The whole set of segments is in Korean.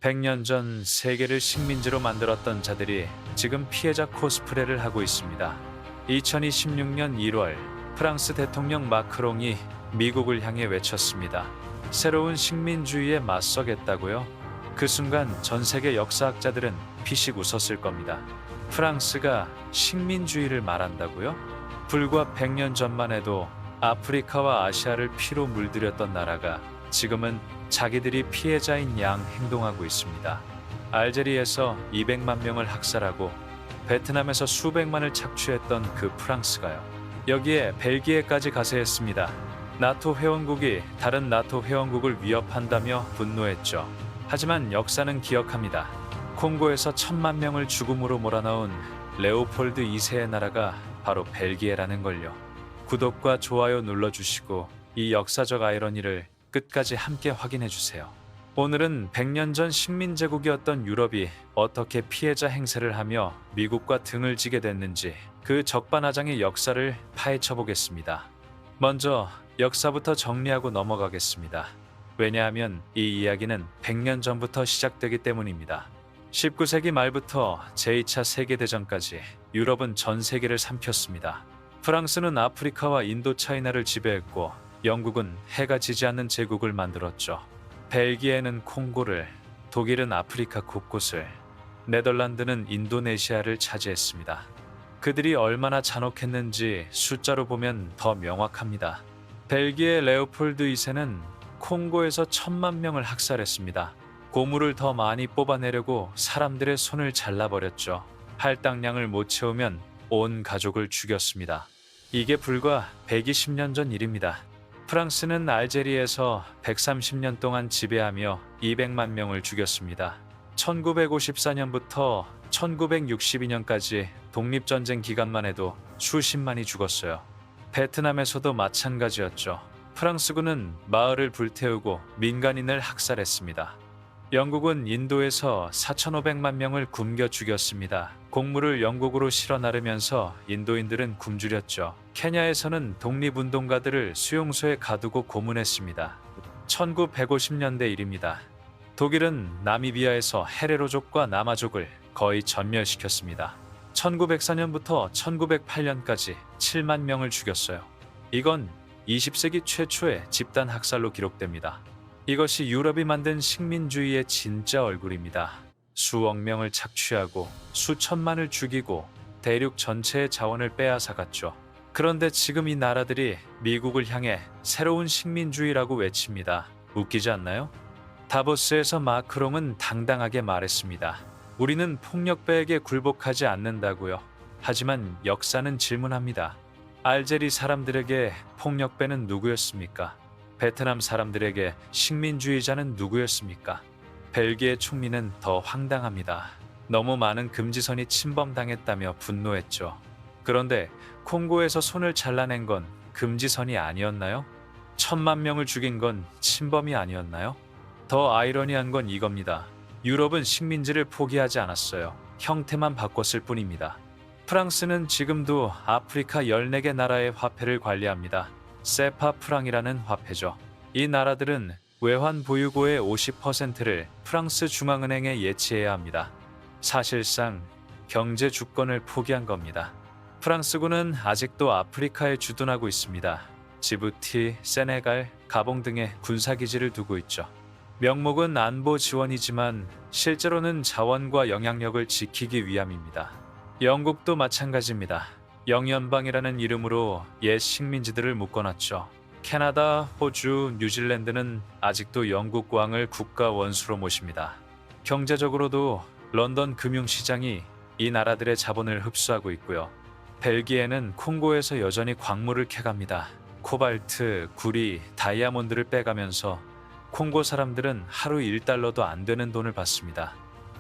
100년 전 세계를 식민지로 만들었던 자들이 지금 피해자 코스프레를 하고 있습니다. 2026년 1월 프랑스 대통령 마크롱이 미국을 향해 외쳤습니다. 새로운 식민주의에 맞서겠다고요? 그 순간 전 세계 역사학자들은 피식 웃었을 겁니다. 프랑스가 식민주의를 말한다고요? 불과 100년 전만 해도 아프리카와 아시아를 피로 물들였던 나라가 지금은 자기들이 피해자인 양 행동하고 있습니다. 알제리에서 200만 명을 학살하고 베트남에서 수백만을 착취했던 그 프랑스가요. 여기에 벨기에까지 가세했습니다. 나토 회원국이 다른 나토 회원국을 위협한다며 분노했죠. 하지만 역사는 기억합니다. 콩고에서 1000만 명을 죽음으로 몰아넣은 레오폴드 2세의 나라가 바로 벨기에라는 걸요. 구독과 좋아요 눌러주시고 이 역사적 아이러니를 끝까지 함께 확인해 주세요. 오늘은 100년 전 식민제국이었던 유럽이 어떻게 피해자 행세를 하며 미국과 등을 지게 됐는지 그 적반하장의 역사를 파헤쳐 보겠습니다. 먼저 역사부터 정리하고 넘어가겠습니다. 왜냐하면 이 이야기는 100년 전부터 시작되기 때문입니다. 19세기 말부터 제2차 세계대전까지 유럽은 전 세계를 삼켰습니다. 프랑스는 아프리카와 인도차이나를 지배했고 영국은 해가 지지 않는 제국을 만들었죠. 벨기에는 콩고를, 독일은 아프리카 곳곳을, 네덜란드는 인도네시아를 차지했습니다. 그들이 얼마나 잔혹했는지 숫자로 보면 더 명확합니다. 벨기에 레오폴드 2세는 콩고에서 1000만 명을 학살했습니다. 고물을 더 많이 뽑아내려고 사람들의 손을 잘라버렸죠. 할당량을 못 채우면 온 가족을 죽였습니다. 이게 불과 120년 전 일입니다. 프랑스는 알제리에서 130년 동안 지배하며 200만 명을 죽였습니다. 1954년부터 1962년까지 독립전쟁 기간만 해도 수십만이 죽었어요. 베트남에서도 마찬가지였죠. 프랑스군은 마을을 불태우고 민간인을 학살했습니다. 영국은 인도에서 4,500만 명을 굶겨 죽였습니다. 곡물을 영국으로 실어 나르면서 인도인들은 굶주렸죠. 케냐에서는 독립운동가들을 수용소에 가두고 고문했습니다. 1950년대 일입니다. 독일은 나미비아에서 헤레로족과 나마족을 거의 전멸시켰습니다. 1904년부터 1908년까지 7만 명을 죽였어요. 이건 20세기 최초의 집단 학살로 기록됩니다. 이것이 유럽이 만든 식민주의의 진짜 얼굴입니다. 수억 명을 착취하고 수천만을 죽이고 대륙 전체의 자원을 빼앗아갔죠. 그런데 지금 이 나라들이 미국을 향해 새로운 식민주의라고 외칩니다. 웃기지 않나요? 다보스에서 마크롱은 당당하게 말했습니다. 우리는 폭력배에게 굴복하지 않는다고요. 하지만 역사는 질문합니다. 알제리 사람들에게 폭력배는 누구였습니까? 베트남 사람들에게 식민주의자는 누구였습니까? 벨기에 총리는 더 황당합니다. 너무 많은 금지선이 침범당했다며 분노했죠. 그런데 콩고에서 손을 잘라낸 건 금지선이 아니었나요? 1000만 명을 죽인 건 침범이 아니었나요? 더 아이러니한 건 이겁니다. 유럽은 식민지를 포기하지 않았어요. 형태만 바꿨을 뿐입니다. 프랑스는 지금도 아프리카 14개 나라의 화폐를 관리합니다. 세파 프랑이라는 화폐죠. 이 나라들은 외환 보유고의 50%를 프랑스 중앙은행에 예치해야 합니다. 사실상 경제 주권을 포기한 겁니다. 프랑스군은 아직도 아프리카에 주둔하고 있습니다. 지부티, 세네갈, 가봉 등의 군사기지를 두고 있죠. 명목은 안보 지원이지만 실제로는 자원과 영향력을 지키기 위함입니다. 영국도 마찬가지입니다. 영연방이라는 이름으로 옛 식민지들을 묶어놨죠. 캐나다, 호주, 뉴질랜드는 아직도 영국 왕을 국가 원수로 모십니다. 경제적으로도 런던 금융시장이 이 나라들의 자본을 흡수하고 있고요. 벨기에는 콩고에서 여전히 광물을 캐갑니다. 코발트, 구리, 다이아몬드를 빼가면서 콩고 사람들은 하루 1달러도 안 되는 돈을 받습니다.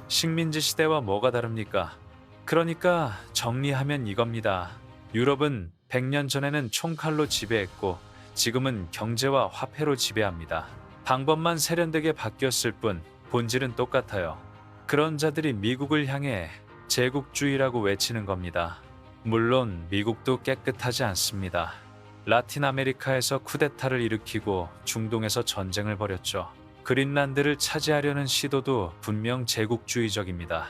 식민지 시대와 뭐가 다릅니까? 그러니까 정리하면 이겁니다. 유럽은 100년 전에는 총칼로 지배했고 지금은 경제와 화폐로 지배합니다. 방법만 세련되게 바뀌었을 뿐 본질은 똑같아요. 그런 자들이 미국을 향해 제국주의라고 외치는 겁니다. 물론 미국도 깨끗하지 않습니다. 라틴 아메리카에서 쿠데타를 일으키고 중동에서 전쟁을 벌였죠. 그린란드를 차지하려는 시도도 분명 제국주의적입니다.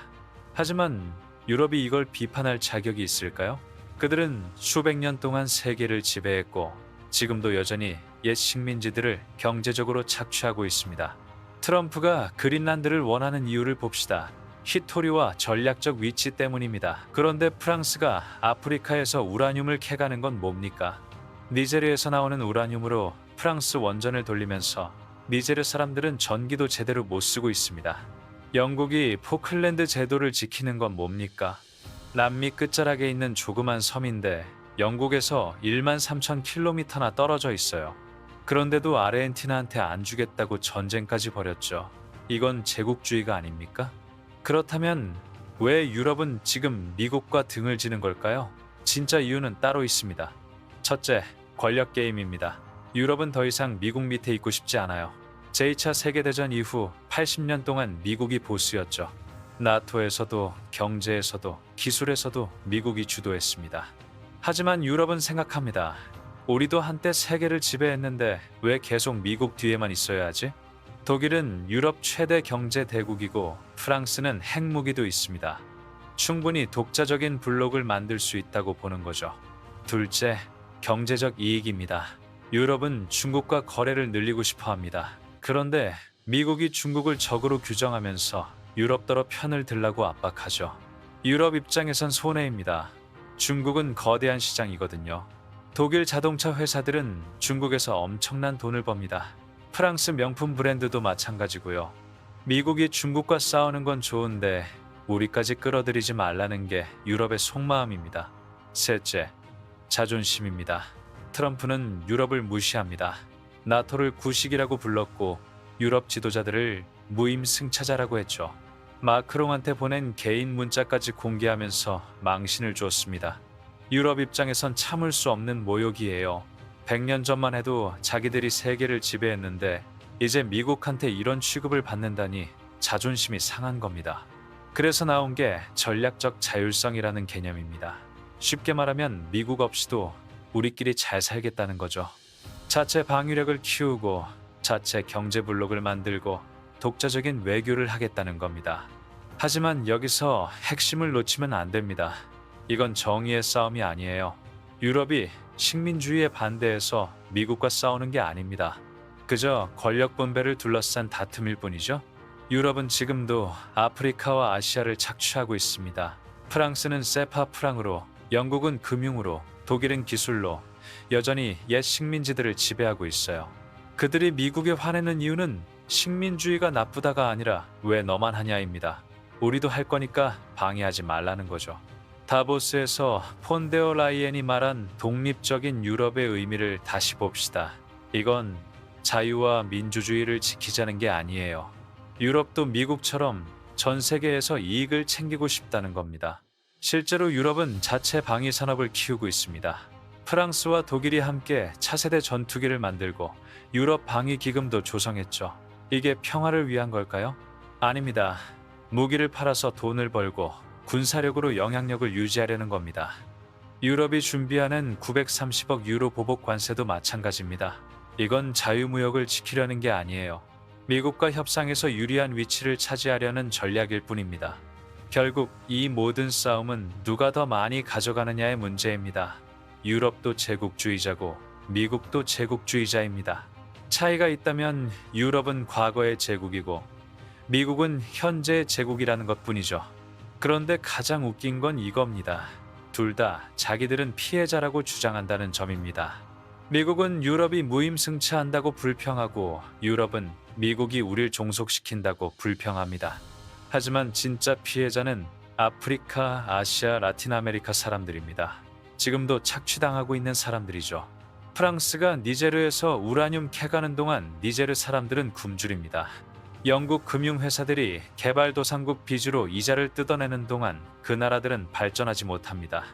하지만 유럽이 이걸 비판할 자격이 있을까요? 그들은 수백 년 동안 세계를 지배했고 지금도 여전히 옛 식민지들을 경제적으로 착취하고 있습니다. 트럼프가 그린란드를 원하는 이유를 봅시다. 히토리와 전략적 위치 때문입니다. 그런데 프랑스가 아프리카에서 우라늄을 캐가는 건 뭡니까? 니제르에서 나오는 우라늄으로 프랑스 원전을 돌리면서 니제르 사람들은 전기도 제대로 못 쓰고 있습니다. 영국이 포클랜드 제도를 지키는 건 뭡니까? 남미 끝자락에 있는 조그만 섬인데 영국에서 1만 3천 킬로미터나 떨어져 있어요. 그런데도 아르헨티나한테 안 주겠다고 전쟁까지 벌였죠. 이건 제국주의가 아닙니까? 그렇다면 왜 유럽은 지금 미국과 등을 지는 걸까요? 진짜 이유는 따로 있습니다. 첫째, 권력 게임입니다. 유럽은 더 이상 미국 밑에 있고 싶지 않아요. 제2차 세계대전 이후 80년 동안 미국이 보스였죠. 나토에서도 경제에서도 기술에서도 미국이 주도했습니다. 하지만 유럽은 생각합니다. 우리도 한때 세계를 지배했는데 왜 계속 미국 뒤에만 있어야 하지? 독일은 유럽 최대 경제 대국이고 프랑스는 핵무기도 있습니다. 충분히 독자적인 블록을 만들 수 있다고 보는 거죠. 둘째, 경제적 이익입니다. 유럽은 중국과 거래를 늘리고 싶어 합니다. 그런데 미국이 중국을 적으로 규정하면서 유럽더러 편을 들라고 압박하죠. 유럽 입장에선 손해입니다. 중국은 거대한 시장이거든요. 독일 자동차 회사들은 중국에서 엄청난 돈을 법니다. 프랑스 명품 브랜드도 마찬가지고요. 미국이 중국과 싸우는 건 좋은데 우리까지 끌어들이지 말라는 게 유럽의 속마음입니다. 셋째, 자존심입니다. 트럼프는 유럽을 무시합니다. 나토를 구식이라고 불렀고 유럽 지도자들을 무임승차자라고 했죠. 마크롱한테 보낸 개인 문자까지 공개하면서 망신을 주었습니다. 유럽 입장에선 참을 수 없는 모욕이에요. 100년 전만 해도 자기들이 세계를 지배했는데 이제 미국한테 이런 취급을 받는다니 자존심이 상한 겁니다. 그래서 나온 게 전략적 자율성이라는 개념입니다. 쉽게 말하면 미국 없이도 우리끼리 잘 살겠다는 거죠. 자체 방위력을 키우고 자체 경제 블록을 만들고 독자적인 외교를 하겠다는 겁니다. 하지만 여기서 핵심을 놓치면 안 됩니다. 이건 정의의 싸움이 아니에요. 유럽이 식민주의에 반대해서 미국과 싸우는 게 아닙니다. 그저 권력 분배를 둘러싼 다툼일 뿐이죠. 유럽은 지금도 아프리카와 아시아를 착취하고 있습니다. 프랑스는 세파 프랑으로, 영국은 금융으로, 독일은 기술로 여전히 옛 식민지들을 지배하고 있어요. 그들이 미국에 화내는 이유는 식민주의가 나쁘다가 아니라 왜 너만 하냐입니다. 우리도 할 거니까 방해하지 말라는 거죠. 다보스에서 폰데어 라이엔이 말한 독립적인 유럽의 의미를 다시 봅시다. 이건 자유와 민주주의를 지키자는 게 아니에요. 유럽도 미국처럼 전 세계에서 이익을 챙기고 싶다는 겁니다. 실제로 유럽은 자체 방위 산업을 키우고 있습니다. 프랑스와 독일이 함께 차세대 전투기를 만들고 유럽 방위 기금도 조성했죠. 이게 평화를 위한 걸까요? 아닙니다. 무기를 팔아서 돈을 벌고 군사력으로 영향력을 유지하려는 겁니다. 유럽이 준비하는 930억 유로 보복 관세도 마찬가지입니다. 이건 자유무역을 지키려는 게 아니에요. 미국과 협상에서 유리한 위치를 차지하려는 전략일 뿐입니다. 결국 이 모든 싸움은 누가 더 많이 가져가느냐의 문제입니다. 유럽도 제국주의자고 미국도 제국주의자입니다. 차이가 있다면 유럽은 과거의 제국이고 미국은 현재의 제국이라는 것뿐이죠. 그런데 가장 웃긴 건 이겁니다. 둘 다 자기들은 피해자라고 주장한다는 점입니다. 미국은 유럽이 무임승차한다고 불평하고 유럽은 미국이 우릴 종속시킨다고 불평합니다. 하지만 진짜 피해자는 아프리카, 아시아, 라틴 아메리카 사람들입니다. 지금도 착취당하고 있는 사람들이죠. 프랑스가 니제르에서 우라늄 캐가는 동안 니제르 사람들은 굶주립니다. 영국 금융회사들이 개발도상국 빚으로 이자를 뜯어내는 동안 그 나라들은 발전하지 못합니다.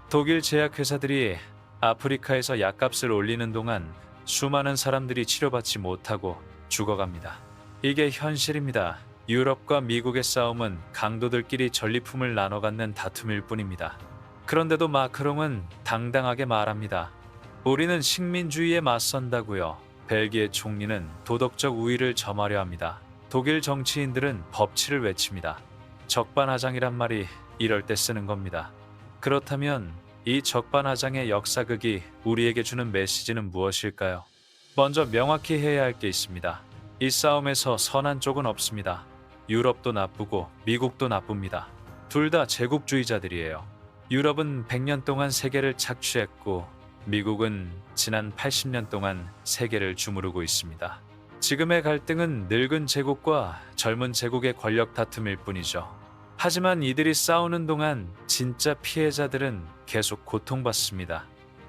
독일 제약회사들이 아프리카에서 약값을 올리는 동안 수많은 사람들이 치료받지 못하고 죽어갑니다. 이게 현실입니다. 유럽과 미국의 싸움은 강도들끼리 전리품을 나눠 갖는 다툼일 뿐입니다. 그런데도 마크롱은 당당하게 말합니다. 우리는 식민주의에 맞선다고요. 벨기에 총리는 도덕적 우위를 점하려 합니다. 독일 정치인들은 법치를 외칩니다. 적반하장이란 말이 이럴 때 쓰는 겁니다. 그렇다면 이 적반하장의 역사극이 우리에게 주는 메시지는 무엇일까요? 먼저 명확히 해야 할 게 있습니다. 이 싸움에서 선한 쪽은 없습니다. 유럽도 나쁘고 미국도 나쁩니다. 둘 다 제국주의자들이에요. 유럽은 100년 동안 세계를 착취했고 미국은 지난 80년 동안 세계를 주무르고 있습니다. 지금의 갈등은 늙은 제국과 젊은 제국의 권력 다툼일 뿐이죠. 하지만 이들이 싸우는 동안 진짜 피해자들은 계속 고통받습니다.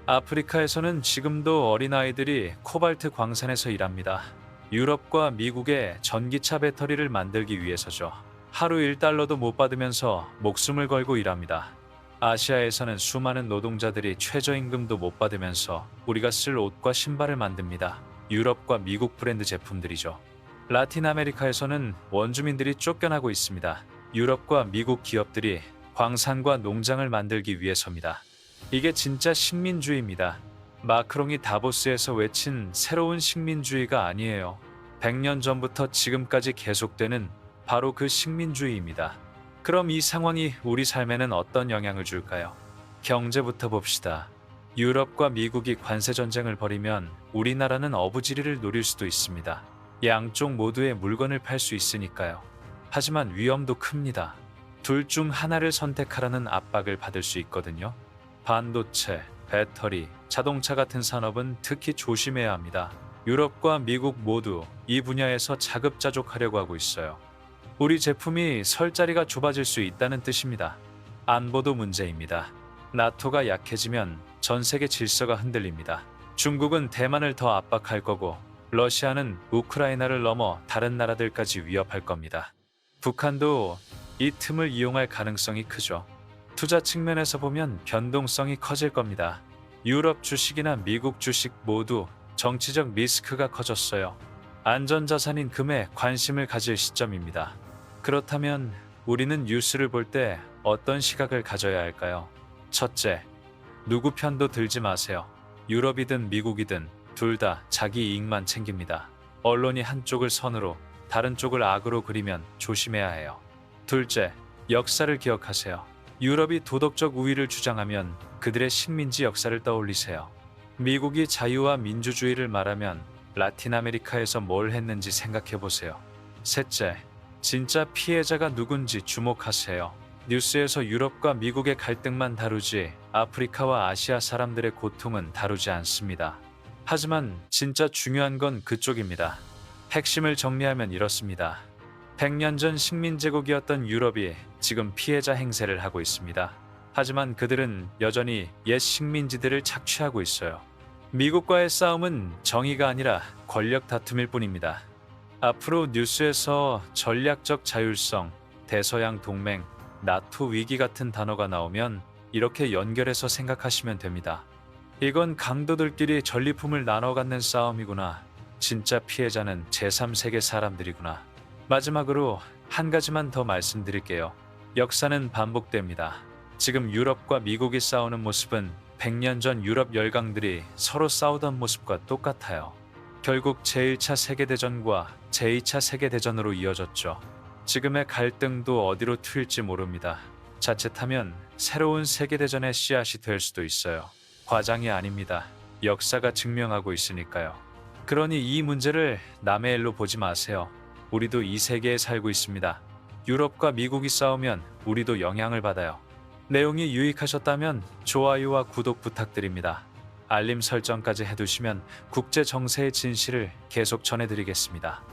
아프리카에서는 지금도 어린아이들이 코발트 광산에서 일합니다. 유럽과 미국의 전기차 배터리를 만들기 위해서죠. 하루 1달러도 못 받으면서 목숨을 걸고 일합니다. 아시아에서는 수많은 노동자들이 최저임금도 못 받으면서 우리가 쓸 옷과 신발을 만듭니다. 유럽과 미국 브랜드 제품들이죠. 라틴 아메리카에서는 원주민들이 쫓겨나고 있습니다. 유럽과 미국 기업들이 광산과 농장을 만들기 위해서입니다. 이게 진짜 식민주의입니다. 마크롱이 다보스에서 외친 새로운 식민주의가 아니에요. 100년 전부터 지금까지 계속되는 바로 그 식민주의입니다. 그럼 이 상황이 우리 삶에는 어떤 영향을 줄까요? 경제부터 봅시다. 유럽과 미국이 관세 전쟁을 벌이면 우리나라는 어부지리를 노릴 수도 있습니다. 양쪽 모두의 물건을 팔 수 있으니까요. 하지만 위험도 큽니다. 둘 중 하나를 선택하라는 압박을 받을 수 있거든요. 반도체, 배터리, 자동차 같은 산업은 특히 조심해야 합니다. 유럽과 미국 모두 이 분야에서 자급자족하려고 하고 있어요. 우리 제품이 설 자리가 좁아질 수 있다는 뜻입니다. 안보도 문제입니다. 나토가 약해지면 전 세계 질서가 흔들립니다. 중국은 대만을 더 압박할 거고 러시아는 우크라이나를 넘어 다른 나라들까지 위협할 겁니다. 북한도 이 틈을 이용할 가능성이 크죠. 투자 측면에서 보면 변동성이 커질 겁니다. 유럽 주식이나 미국 주식 모두 정치적 리스크가 커졌어요. 안전자산인 금에 관심을 가질 시점입니다. 그렇다면 우리는 뉴스를 볼 때 어떤 시각을 가져야 할까요? 첫째, 누구 편도 들지 마세요. 유럽이든 미국이든 둘 다 자기 이익만 챙깁니다. 언론이 한쪽을 선으로 다른 쪽을 악으로 그리면 조심해야 해요. 둘째, 역사를 기억하세요. 유럽이 도덕적 우위를 주장하면 그들의 식민지 역사를 떠올리세요. 미국이 자유와 민주주의를 말하면 라틴 아메리카에서 뭘 했는지 생각해 보세요. 셋째, 진짜 피해자가 누군지 주목하세요. 뉴스에서 유럽과 미국의 갈등만 다루지 아프리카와 아시아 사람들의 고통은 다루지 않습니다. 하지만 진짜 중요한 건 그쪽입니다. 핵심을 정리하면 이렇습니다. 100년 전 식민제국이었던 유럽이 지금 피해자 행세를 하고 있습니다. 하지만 그들은 여전히 옛 식민지들을 착취하고 있어요. 미국과의 싸움은 정의가 아니라 권력 다툼일 뿐입니다. 앞으로 뉴스에서 전략적 자율성, 대서양 동맹, 나토 위기 같은 단어가 나오면 이렇게 연결해서 생각하시면 됩니다. 이건 강도들끼리 전리품을 나눠 갖는 싸움이구나. 진짜 피해자는 제3세계 사람들이구나. 마지막으로 한 가지만 더 말씀드릴게요. 역사는 반복됩니다. 지금 유럽과 미국이 싸우는 모습은 100년 전 유럽 열강들이 서로 싸우던 모습과 똑같아요. 결국 제1차 세계대전과 제2차 세계대전으로 이어졌죠. 지금의 갈등도 어디로 튈지 모릅니다. 자칫하면 새로운 세계대전의 씨앗이 될 수도 있어요. 과장이 아닙니다. 역사가 증명하고 있으니까요. 그러니 이 문제를 남의 일로 보지 마세요. 우리도 이 세계에 살고 있습니다. 유럽과 미국이 싸우면 우리도 영향을 받아요. 내용이 유익하셨다면 좋아요와 구독 부탁드립니다. 알림 설정까지 해두시면 국제 정세의 진실을 계속 전해드리겠습니다.